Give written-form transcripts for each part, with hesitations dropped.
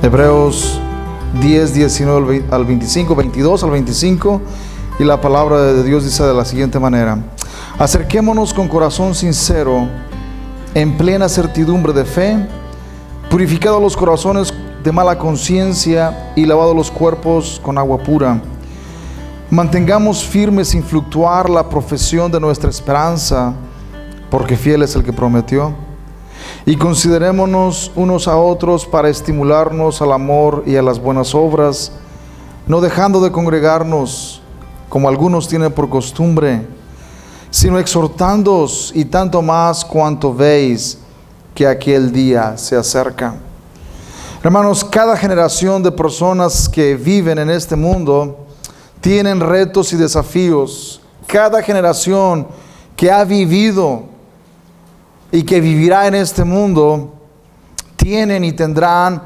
Hebreos 10, 19 al 25, 22 al 25, y la palabra de Dios dice de la siguiente manera: acerquémonos con corazón sincero, en plena certidumbre de fe, purificados los corazones de mala conciencia y lavados los cuerpos con agua pura. Mantengamos firme sin fluctuar la profesión de nuestra esperanza, porque fiel es el que prometió. Y considerémonos unos a otros para estimularnos al amor y a las buenas obras, no dejando de congregarnos, como algunos tienen por costumbre, sino exhortándoos, y tanto más cuanto veis que aquel día se acerca. Hermanos, cada generación de personas que viven en este mundo tienen retos y desafíos. Cada generación que ha vivido y que vivirá en este mundo tienen y tendrán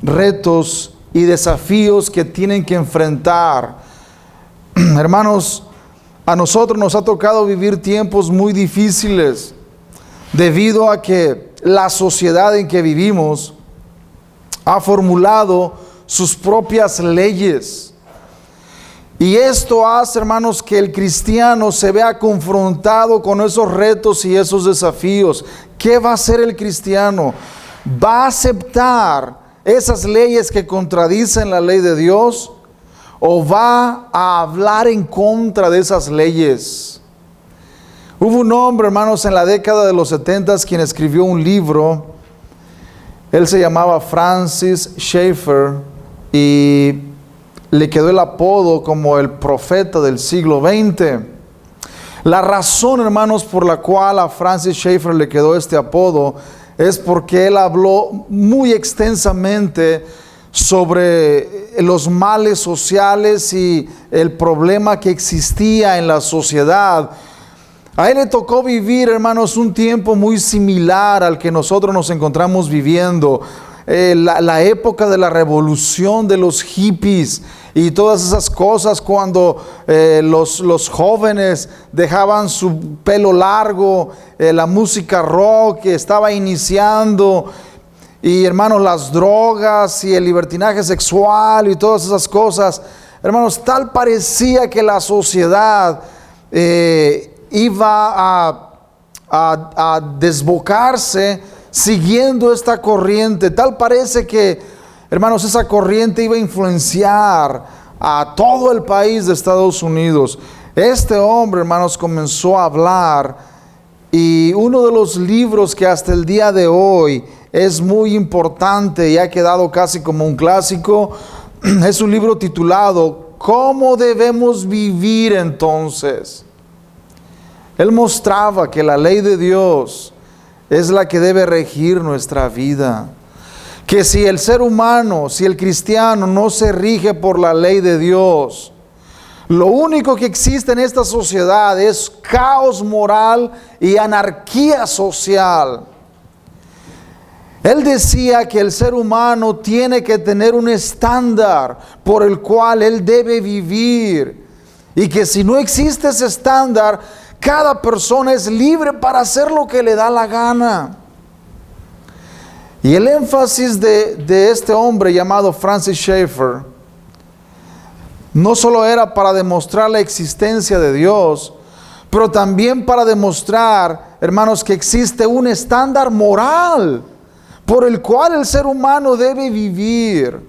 retos y desafíos que tienen que enfrentar. Hermanos, a nosotros nos ha tocado vivir tiempos muy difíciles debido a que la sociedad en que vivimos ha formulado sus propias leyes. Y esto hace, hermanos, que el cristiano se vea confrontado con esos retos y esos desafíos. ¿Qué va a hacer el cristiano? ¿Va a aceptar esas leyes que contradicen la ley de Dios? ¿O va a hablar en contra de esas leyes? Hubo un hombre, hermanos, en la década de los 70 quien escribió un libro. Él se llamaba Francis Schaeffer y le quedó el apodo como el profeta del siglo XX. La razón, hermanos, por la cual a Francis Schaeffer le quedó este apodo es porque él habló muy extensamente sobre los males sociales y el problema que existía en la sociedad. A él le tocó vivir, hermanos, un tiempo muy similar al que nosotros nos encontramos viviendo. La época de la revolución de los hippies y todas esas cosas, cuando los jóvenes dejaban su pelo largo, la música rock que estaba iniciando, y hermanos, las drogas y el libertinaje sexual y todas esas cosas. Hermanos, tal parecía que la sociedad iba a desbocarse siguiendo esta corriente. Tal parece que, hermanos, esa corriente iba a influenciar a todo el país de Estados Unidos. Este hombre, hermanos, comenzó a hablar, y uno de los libros que hasta el día de hoy es muy importante y ha quedado casi como un clásico, es un libro titulado ¿Cómo debemos vivir entonces? Él mostraba que la ley de Dios es la que debe regir nuestra vida. Que si el ser humano, si el cristiano no se rige por la ley de Dios, lo único que existe en esta sociedad es caos moral y anarquía social. Él decía que el ser humano tiene que tener un estándar por el cual él debe vivir, y que si no existe ese estándar, cada persona es libre para hacer lo que le da la gana. Y el énfasis de este hombre llamado Francis Schaeffer no solo era para demostrar la existencia de Dios, pero también para demostrar, hermanos, que existe un estándar moral por el cual el ser humano debe vivir.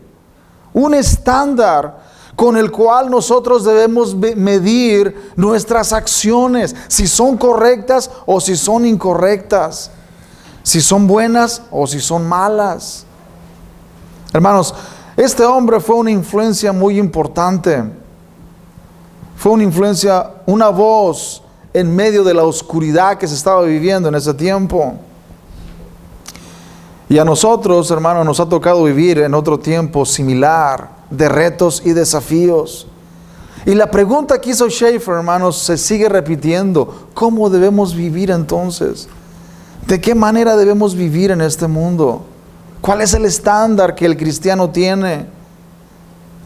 Un estándar con el cual nosotros debemos medir nuestras acciones, si son correctas o si son incorrectas, si son buenas o si son malas. Hermanos, este hombre fue una influencia muy importante. Fue una influencia, una voz en medio de la oscuridad que se estaba viviendo en ese tiempo. Y a nosotros, hermanos, nos ha tocado vivir en otro tiempo similar, de retos y desafíos. Y la pregunta que hizo Schaeffer, hermanos, se sigue repitiendo: ¿cómo debemos vivir entonces? ¿De qué manera debemos vivir en este mundo? ¿Cuál es el estándar que el cristiano tiene?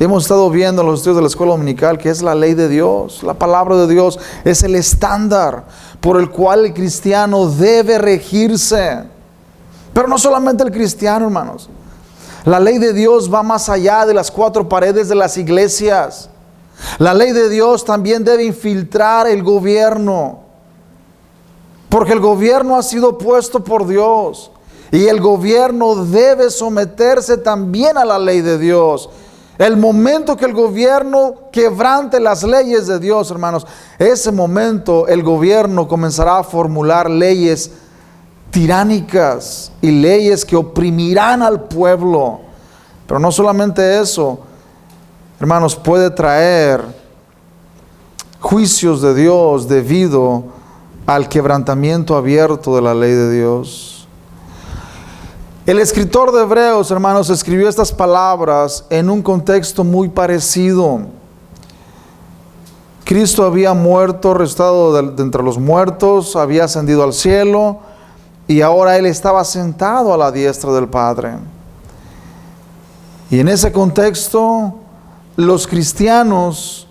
Hemos estado viendo en los estudios de la escuela dominical que es la ley de Dios. La palabra de Dios es el estándar por el cual el cristiano debe regirse. Pero no solamente el cristiano, hermanos. La ley de Dios va más allá de las cuatro paredes de las iglesias. La ley de Dios también debe infiltrar el gobierno, porque el gobierno ha sido puesto por Dios y el gobierno debe someterse también a la ley de Dios. El momento que el gobierno quebrante las leyes de Dios, hermanos, ese momento el gobierno comenzará a formular leyes tiránicas y leyes que oprimirán al pueblo. Pero no solamente eso, hermanos, puede traer juicios de Dios debido al quebrantamiento abierto de la ley de Dios. El escritor de Hebreos, hermanos, escribió estas palabras en un contexto muy parecido. Cristo había muerto, resucitado de entre los muertos, había ascendido al cielo y ahora Él estaba sentado a la diestra del Padre. Y en ese contexto, los cristianos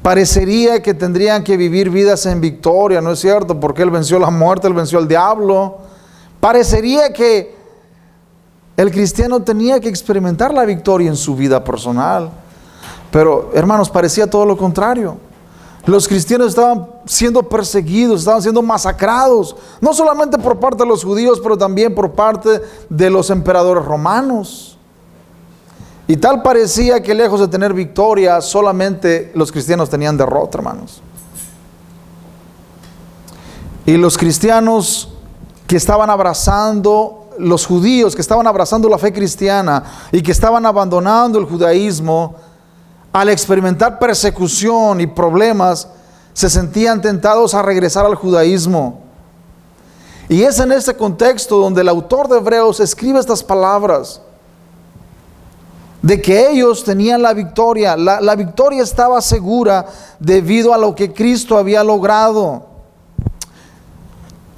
parecería que tendrían que vivir vidas en victoria, ¿no es cierto? Porque Él venció la muerte, Él venció al diablo. Parecería que el cristiano tenía que experimentar la victoria en su vida personal. Pero, hermanos, parecía todo lo contrario. Los cristianos estaban siendo perseguidos, estaban siendo masacrados, no solamente por parte de los judíos, pero también por parte de los emperadores romanos. Y tal parecía que lejos de tener victoria, solamente los cristianos tenían derrota, hermanos. Y los cristianos que estaban abrazando, los judíos que estaban abrazando la fe cristiana y que estaban abandonando el judaísmo, al experimentar persecución y problemas, se sentían tentados a regresar al judaísmo. Y es en este contexto donde el autor de Hebreos escribe estas palabras, de que ellos tenían la victoria. La victoria estaba segura debido a lo que Cristo había logrado.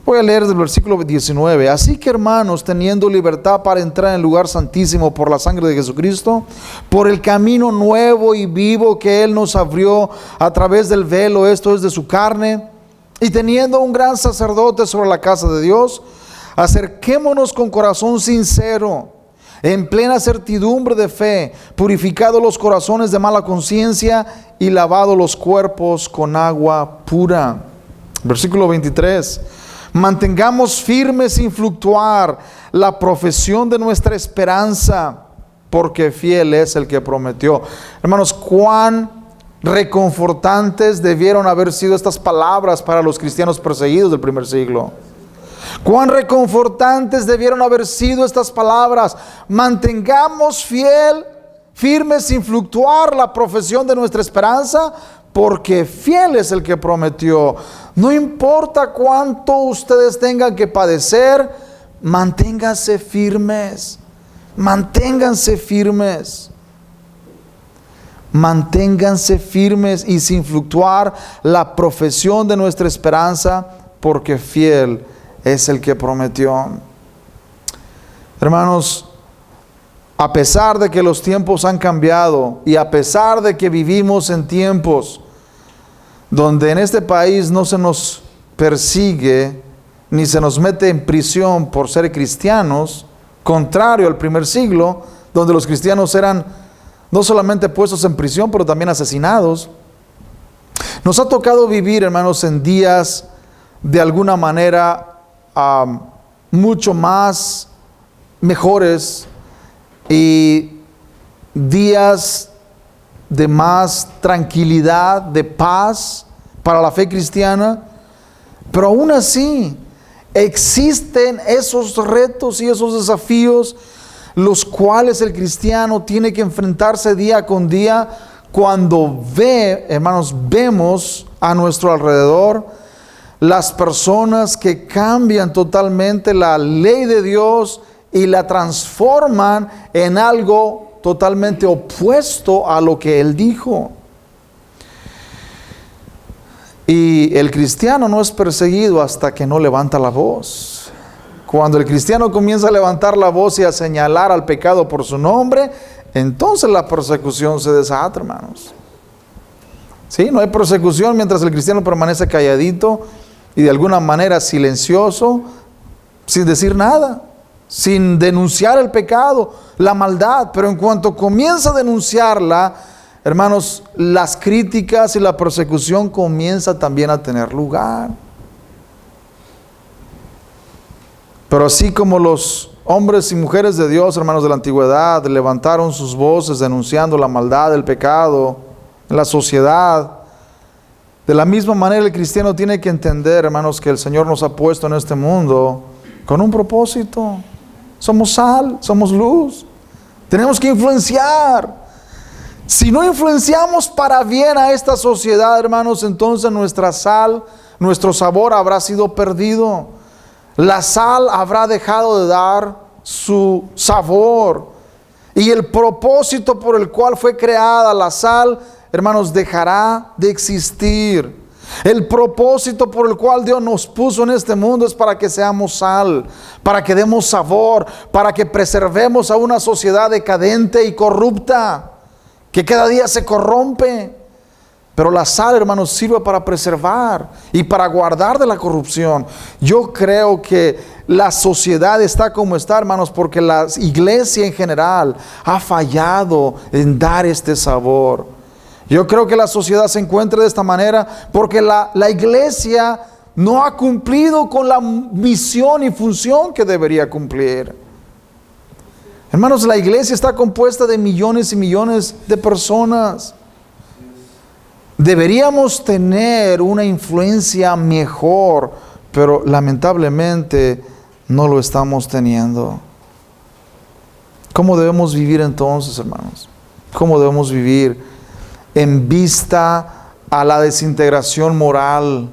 Voy a leer del versículo 19. Así que, hermanos, teniendo libertad para entrar en el lugar santísimo por la sangre de Jesucristo, por el camino nuevo y vivo que Él nos abrió a través del velo, esto es de su carne, y teniendo un gran sacerdote sobre la casa de Dios, acerquémonos con corazón sincero, en plena certidumbre de fe, purificados los corazones de mala conciencia y lavados los cuerpos con agua pura. Versículo 23. Mantengamos firme sin fluctuar la profesión de nuestra esperanza, porque fiel es el que prometió. Hermanos, cuán reconfortantes debieron haber sido estas palabras para los cristianos perseguidos del primer siglo. Cuán reconfortantes debieron haber sido estas palabras. Mantengamos firme sin fluctuar la profesión de nuestra esperanza, porque fiel es el que prometió. No importa cuánto ustedes tengan que padecer, manténganse firmes. Manténganse firmes. Manténganse firmes y sin fluctuar la profesión de nuestra esperanza, porque fiel es el que prometió. Hermanos, a pesar de que los tiempos han cambiado y a pesar de que vivimos en tiempos donde en este país no se nos persigue ni se nos mete en prisión por ser cristianos, contrario al primer siglo, donde los cristianos eran no solamente puestos en prisión, pero también asesinados, nos ha tocado vivir, hermanos, en días de alguna manera mucho más mejores y días de más tranquilidad, de paz para la fe cristiana. Pero aún así existen esos retos y esos desafíos, los cuales el cristiano tiene que enfrentarse día con día. Cuando vemos a nuestro alrededor las personas que cambian totalmente la ley de Dios y la transforman en algo totalmente opuesto a lo que Él dijo. Y el cristiano no es perseguido hasta que no levanta la voz. Cuando el cristiano comienza a levantar la voz y a señalar al pecado por su nombre, entonces la persecución se desata, hermanos. ¿Sí? No hay persecución mientras el cristiano permanece calladito y de alguna manera silencioso, sin decir nada. sin denunciar el pecado, la maldad. Pero en cuanto comienza a denunciarla, hermanos, las críticas y la persecución comienza también a tener lugar. Pero así como los hombres y mujeres de Dios, hermanos de la antigüedad, levantaron sus voces denunciando la maldad, el pecado en la sociedad, de la misma manera el cristiano tiene que entender, hermanos, que el Señor nos ha puesto en este mundo con un propósito. Somos sal, somos luz. Tenemos que influenciar. Si no influenciamos para bien a esta sociedad, hermanos, entonces nuestra sal, nuestro sabor habrá sido perdido. La sal habrá dejado de dar su sabor. Y el propósito por el cual fue creada la sal, hermanos, dejará de existir. El propósito por el cual Dios nos puso en este mundo es para que seamos sal, para que demos sabor, para que preservemos a una sociedad decadente y corrupta, que cada día se corrompe. Pero la sal, hermanos, sirve para preservar y para guardar de la corrupción. Yo creo que la sociedad está como está, hermanos, porque la iglesia en general ha fallado en dar este sabor. Yo creo que la sociedad se encuentra de esta manera porque la iglesia no ha cumplido con la misión y función que debería cumplir. Hermanos, la iglesia está compuesta de millones y millones de personas. Deberíamos tener una influencia mejor, pero lamentablemente no lo estamos teniendo. ¿Cómo debemos vivir entonces, hermanos? ¿Cómo debemos vivir en vista a la desintegración moral,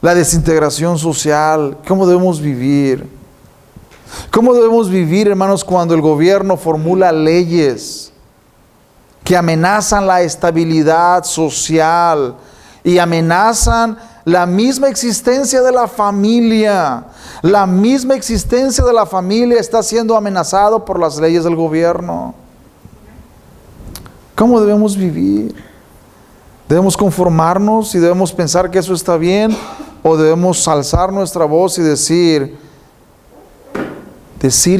la desintegración social? ¿Cómo debemos vivir? ¿Cómo debemos vivir, hermanos, cuando el gobierno formula leyes que amenazan la estabilidad social y amenazan la misma existencia de la familia? La misma existencia de la familia está siendo amenazado por las leyes del gobierno. ¿Cómo debemos vivir? ¿Debemos conformarnos y debemos pensar que eso está bien? ¿O debemos alzar nuestra voz y decir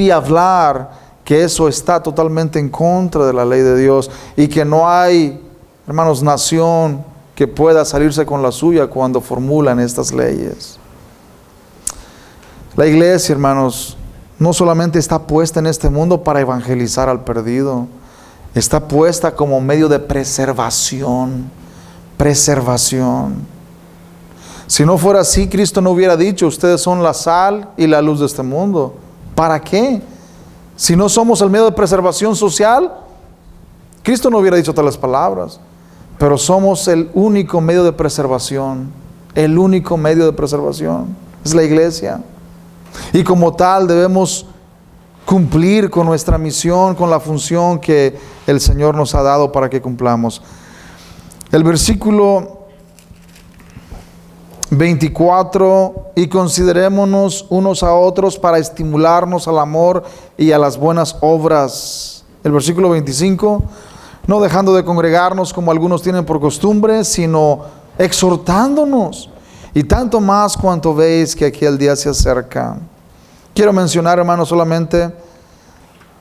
y hablar que eso está totalmente en contra de la ley de Dios y que no hay, hermanos, nación que pueda salirse con la suya cuando formulan estas leyes? La iglesia, hermanos, no solamente está puesta en este mundo para evangelizar al perdido, está puesta como medio de preservación. Si no fuera así, Cristo no hubiera dicho: ustedes son la sal y la luz de este mundo. ¿Para qué? Si no somos el medio de preservación social, Cristo no hubiera dicho tales palabras. Pero somos el único medio de preservación. El único medio de preservación es la iglesia. Y como tal debemos cumplir con nuestra misión, con la función que el Señor nos ha dado para que cumplamos. El versículo 24: y considerémonos unos a otros para estimularnos al amor y a las buenas obras. El versículo 25: no dejando de congregarnos como algunos tienen por costumbre, sino exhortándonos, y tanto más cuanto veis que aquel día se acerca. Quiero mencionar, hermanos, solamente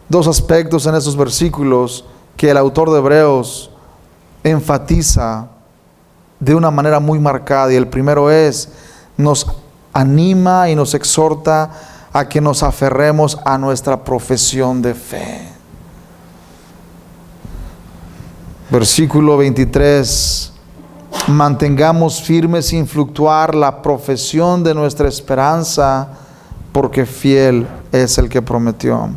dos aspectos en estos versículos que el autor de Hebreos enfatiza de una manera muy marcada. Y el primero es: nos anima y nos exhorta a que nos aferremos a nuestra profesión de fe. Versículo 23: mantengamos firme sin fluctuar la profesión de nuestra esperanza, porque fiel es el que prometió.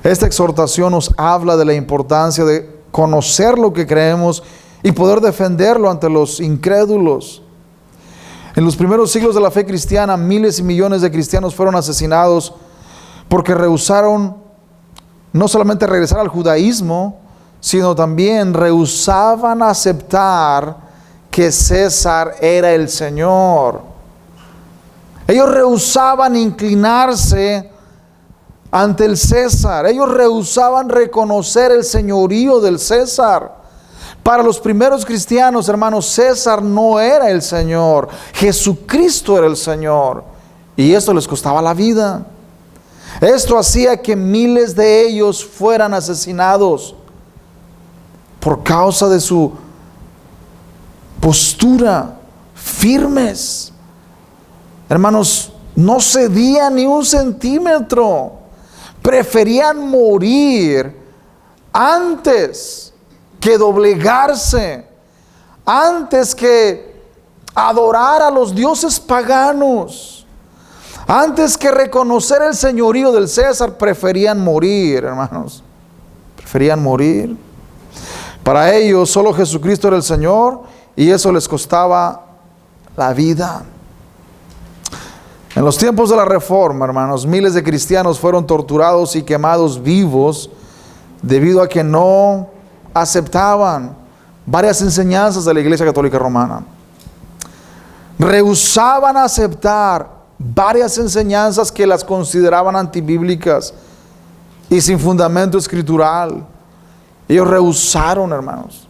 Esta exhortación nos habla de la importancia de conocer lo que creemos y poder defenderlo ante los incrédulos. En los primeros siglos de la fe cristiana, miles y millones de cristianos fueron asesinados porque rehusaron no solamente regresar al judaísmo, sino también rehusaban aceptar que César era el Señor. Ellos rehusaban inclinarse ante el César. Ellos rehusaban reconocer el señorío del César. Para los primeros cristianos, hermanos, César no era el Señor. Jesucristo era el Señor. Y esto les costaba la vida. Esto hacía que miles de ellos fueran asesinados por causa de su postura firmes. Hermanos, no cedían ni un centímetro. Preferían morir antes que doblegarse, antes que adorar a los dioses paganos, antes que reconocer el señorío del César. Preferían morir, hermanos. Preferían morir. Para ellos solo Jesucristo era el Señor, y eso les costaba la vida. En los tiempos de la Reforma, hermanos, miles de cristianos fueron torturados y quemados vivos debido a que no aceptaban varias enseñanzas de la Iglesia Católica Romana. Rehusaban aceptar varias enseñanzas que las consideraban antibíblicas y sin fundamento escritural. Ellos rehusaron, hermanos.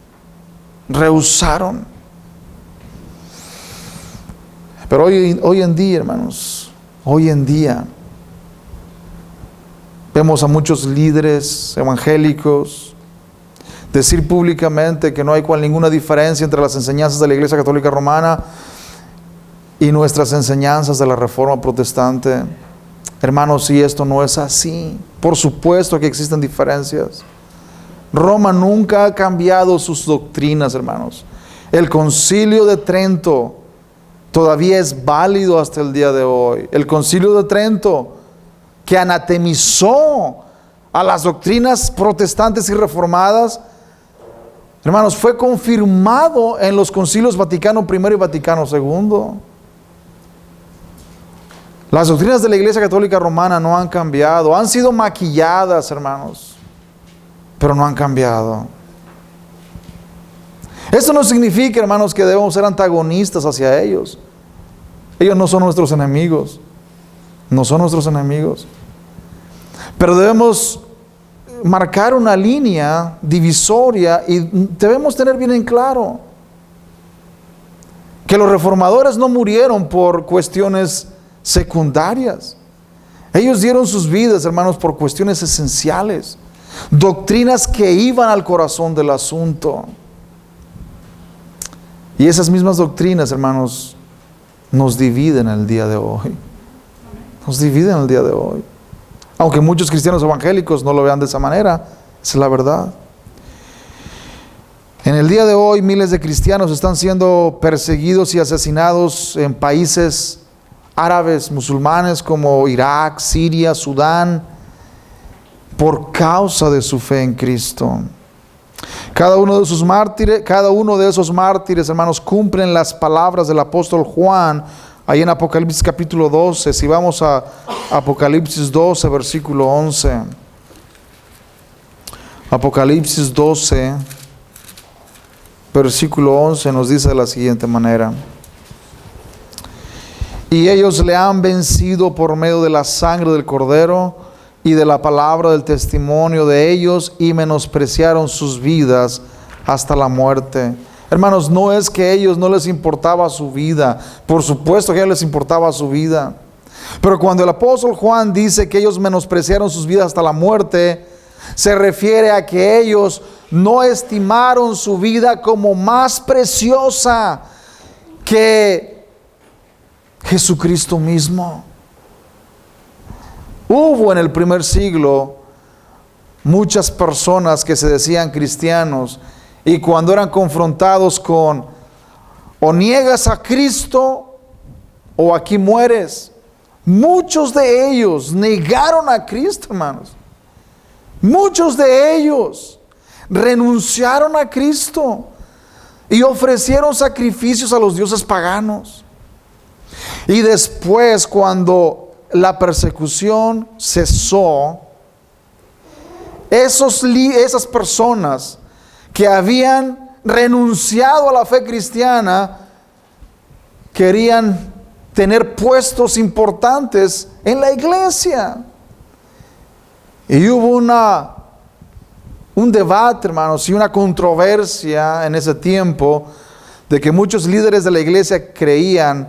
Rehusaron. Pero hoy en día, hermanos, hoy en día vemos a muchos líderes evangélicos decir públicamente que no hay ninguna diferencia entre las enseñanzas de la Iglesia Católica Romana y nuestras enseñanzas de la Reforma Protestante. Hermanos, si esto no es así, por supuesto que existen diferencias. Roma nunca ha cambiado sus doctrinas, hermanos. El Concilio de Trento todavía es válido hasta el día de hoy. El Concilio de Trento, que anatemizó a las doctrinas protestantes y reformadas, hermanos, fue confirmado en los concilios Vaticano I y Vaticano II. Las doctrinas de la Iglesia Católica Romana no han cambiado. Han sido maquilladas, hermanos, pero no han cambiado. Esto no significa, hermanos, que debemos ser antagonistas hacia ellos. Ellos no son nuestros enemigos. No son nuestros enemigos. Pero debemos marcar una línea divisoria y debemos tener bien en claro que los reformadores no murieron por cuestiones secundarias. Ellos dieron sus vidas, hermanos, por cuestiones esenciales, doctrinas que iban al corazón del asunto. Y esas mismas doctrinas, hermanos, nos dividen el día de hoy. Nos dividen el día de hoy. Aunque muchos cristianos evangélicos no lo vean de esa manera, es la verdad. En el día de hoy, miles de cristianos están siendo perseguidos y asesinados en países árabes, musulmanes como Irak, Siria, Sudán, por causa de su fe en Cristo. Cada uno de esos mártires, hermanos, cumplen las palabras del apóstol Juan, ahí en Apocalipsis capítulo 12. Si vamos a Apocalipsis 12, versículo 11. Apocalipsis 12, versículo 11 nos dice de la siguiente manera: y ellos le han vencido por medio de la sangre del Cordero y de la palabra del testimonio de ellos, y menospreciaron sus vidas hasta la muerte. Hermanos, no es que a ellos no les importaba su vida. Por supuesto que a ellos les importaba su vida. Pero cuando el apóstol Juan dice que ellos menospreciaron sus vidas hasta la muerte, se refiere a que ellos no estimaron su vida como más preciosa que Jesucristo mismo. Hubo en el primer siglo muchas personas que se decían cristianos, y cuando eran confrontados con o niegas a Cristo o aquí mueres, muchos de ellos negaron a Cristo, hermanos. Muchos de ellos renunciaron a Cristo y ofrecieron sacrificios a los dioses paganos. Y después, cuando la persecución cesó, esas personas que habían renunciado a la fe cristiana querían tener puestos importantes en la iglesia. Y hubo un debate, hermanos, y una controversia en ese tiempo, de que muchos líderes de la iglesia creían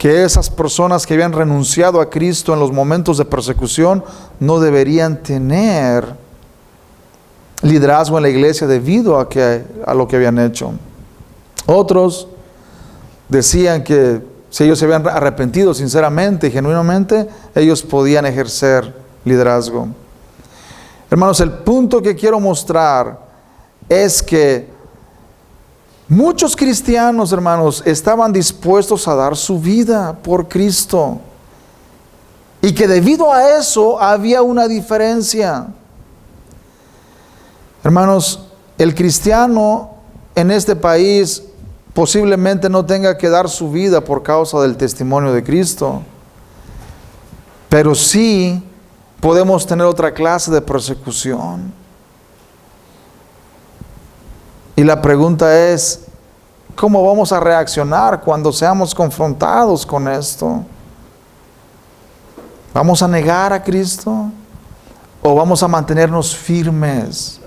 que esas personas que habían renunciado a Cristo en los momentos de persecución no deberían tener liderazgo en la iglesia debido a lo que habían hecho. Otros decían que si ellos se habían arrepentido sinceramente y genuinamente, ellos podían ejercer liderazgo. Hermanos, el punto que quiero mostrar es que muchos cristianos, hermanos, estaban dispuestos a dar su vida por Cristo. Y que debido a eso había una diferencia. Hermanos, el cristiano en este país posiblemente no tenga que dar su vida por causa del testimonio de Cristo. Pero sí podemos tener otra clase de persecución. Y la pregunta es, ¿cómo vamos a reaccionar cuando seamos confrontados con esto? ¿Vamos a negar a Cristo? ¿O vamos a mantenernos firmes?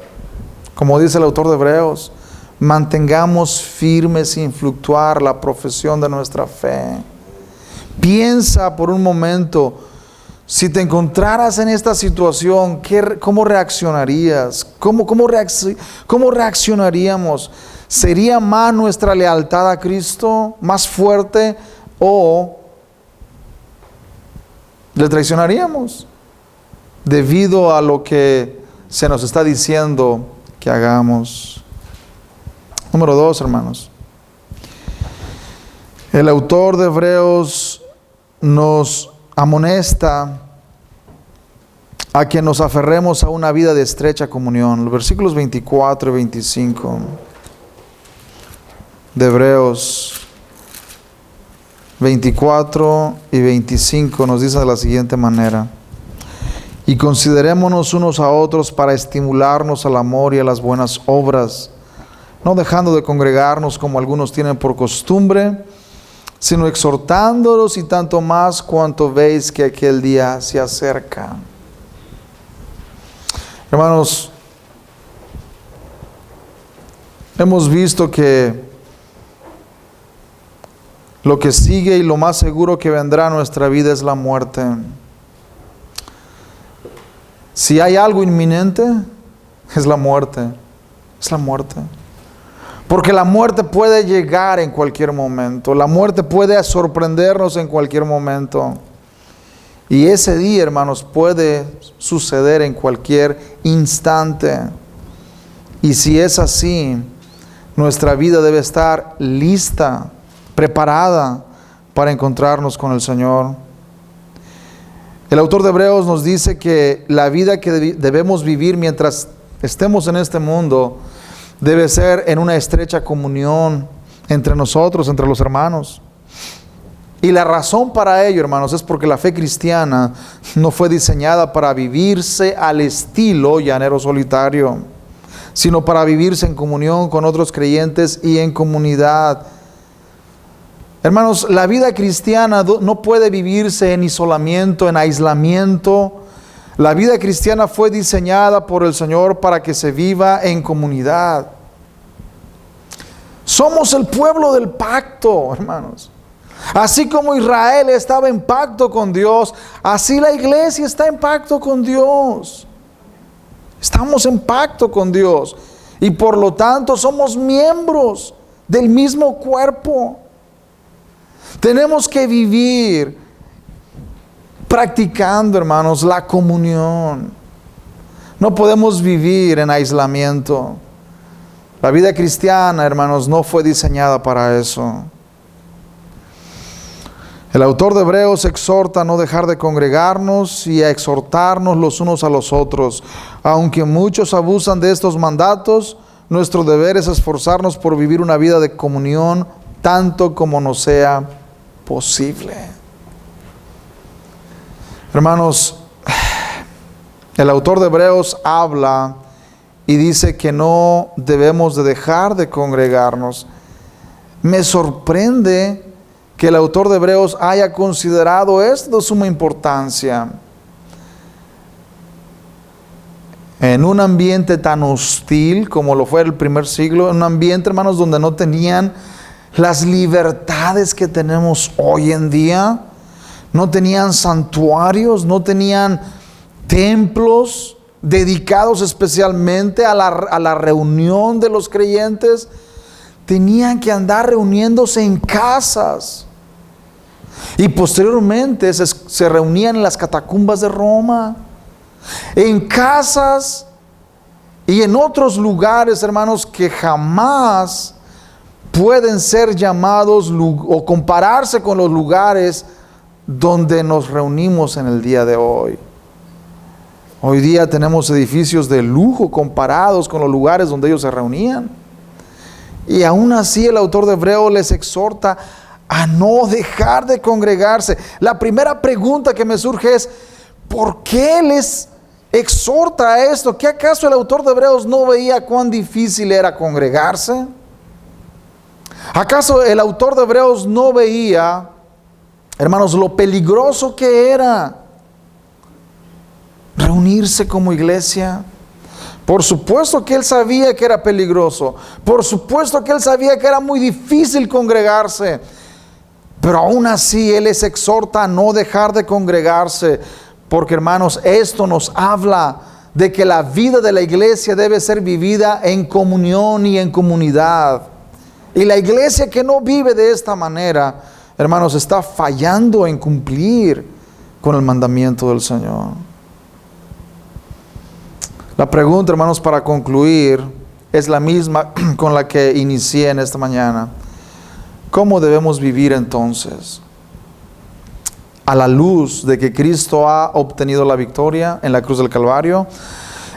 Como dice el autor de Hebreos, mantengamos firmes sin fluctuar la profesión de nuestra fe. Piensa por un momento, si te encontraras en esta situación, ¿cómo reaccionarías? ¿Cómo reaccionaríamos? ¿Sería más nuestra lealtad a Cristo, más fuerte, o le traicionaríamos debido a lo que se nos está diciendo que hagamos? Número 2, hermanos. El autor de Hebreos nos amonesta a que nos aferremos a una vida de estrecha comunión. Los versículos 24 y 25 de Hebreos 24 y 25 nos dice de la siguiente manera: y considerémonos unos a otros para estimularnos al amor y a las buenas obras, no dejando de congregarnos como algunos tienen por costumbre, sino exhortándolos, y tanto más cuanto veis que aquel día se acerca. Hermanos, hemos visto que lo que sigue y lo más seguro que vendrá a nuestra vida es la muerte. Si hay algo inminente, es la muerte. Es la muerte. Porque la muerte puede llegar en cualquier momento. La muerte puede sorprendernos en cualquier momento. Y ese día, hermanos, puede suceder en cualquier instante. Y si es así, nuestra vida debe estar lista, preparada para encontrarnos con el Señor. El autor de Hebreos nos dice que la vida que debemos vivir mientras estemos en este mundo debe ser en una estrecha comunión entre nosotros, entre los hermanos. Y la razón para ello, hermanos, es porque la fe cristiana no fue diseñada para vivirse al estilo llanero solitario, sino para vivirse en comunión con otros creyentes y en comunidad. Hermanos, la vida cristiana no puede vivirse en isolamiento, en aislamiento. La vida cristiana fue diseñada por el Señor para que se viva en comunidad. Somos el pueblo del pacto, hermanos. Así como Israel estaba en pacto con Dios, así la iglesia está en pacto con Dios. Estamos en pacto con Dios y por lo tanto somos miembros del mismo cuerpo. Tenemos que vivir practicando, hermanos, la comunión. No podemos vivir en aislamiento. La vida cristiana, hermanos, no fue diseñada para eso. El autor de Hebreos exhorta a no dejar de congregarnos y a exhortarnos los unos a los otros. Aunque muchos abusan de estos mandatos, nuestro deber es esforzarnos por vivir una vida de comunión tanto como nos sea posible. Hermanos, el autor de Hebreos habla y dice que no debemos de dejar de congregarnos. Me sorprende que el autor de Hebreos haya considerado esto de suma importancia. En un ambiente tan hostil como lo fue el primer siglo, en un ambiente, hermanos, donde no tenían las libertades que tenemos hoy en día. No tenían santuarios, no tenían templos dedicados especialmente a la reunión de los creyentes. Tenían que andar reuniéndose en casas. Y posteriormente se reunían en las catacumbas de Roma, en casas y en otros lugares, hermanos, que jamás pueden ser llamados o compararse con los lugares donde nos reunimos en el día de hoy. Hoy día tenemos edificios de lujo comparados con los lugares donde ellos se reunían. Y aún así el autor de Hebreos les exhorta a no dejar de congregarse. La primera pregunta que me surge es, ¿por qué les exhorta a esto? ¿Qué acaso el autor de Hebreos no veía cuán difícil era congregarse? ¿Acaso el autor de Hebreos no veía, hermanos, lo peligroso que era reunirse como iglesia? Por supuesto que él sabía que era peligroso. Por supuesto que él sabía que era muy difícil congregarse. Pero aún así él les exhorta a no dejar de congregarse. Porque, hermanos, esto nos habla de que la vida de la iglesia debe ser vivida en comunión y en comunidad. Y la iglesia que no vive de esta manera, hermanos, está fallando en cumplir con el mandamiento del Señor. La pregunta, hermanos, para concluir, es la misma con la que inicié en esta mañana. ¿Cómo debemos vivir entonces? A la luz de que Cristo ha obtenido la victoria en la cruz del Calvario,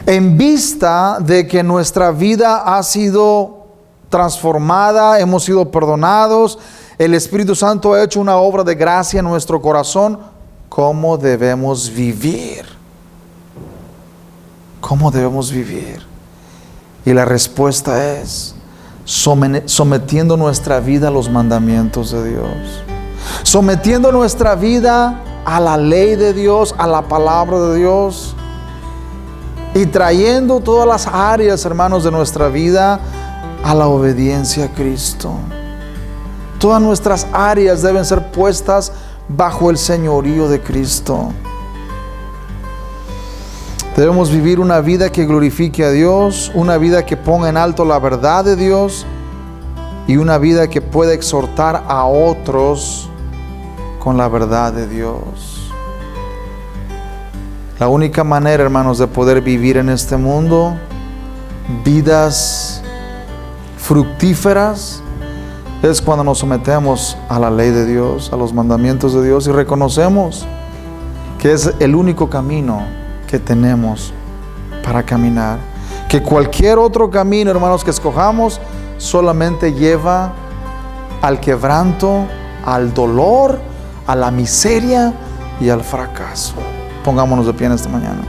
en vista de que nuestra vida ha sido transformada, hemos sido perdonados, el Espíritu Santo ha hecho una obra de gracia en nuestro corazón, ¿cómo debemos vivir? ¿Cómo debemos vivir? Y la respuesta es sometiendo nuestra vida a los mandamientos de Dios, sometiendo nuestra vida a la ley de Dios, a la palabra de Dios, y trayendo todas las áreas, hermanos, de nuestra vida a la obediencia a Cristo. Todas nuestras áreas deben ser puestas bajo el señorío de Cristo. Debemos vivir una vida que glorifique a Dios, una vida que ponga en alto la verdad de Dios y una vida que pueda exhortar a otros con la verdad de Dios. La única manera, hermanos, de poder vivir en este mundo vidas fructíferas es cuando nos sometemos a la ley de Dios, a los mandamientos de Dios, y reconocemos que es el único camino que tenemos para caminar. Que cualquier otro camino, hermanos, que escojamos solamente lleva al quebranto, al dolor, a la miseria y al fracaso. Pongámonos de pie en esta mañana.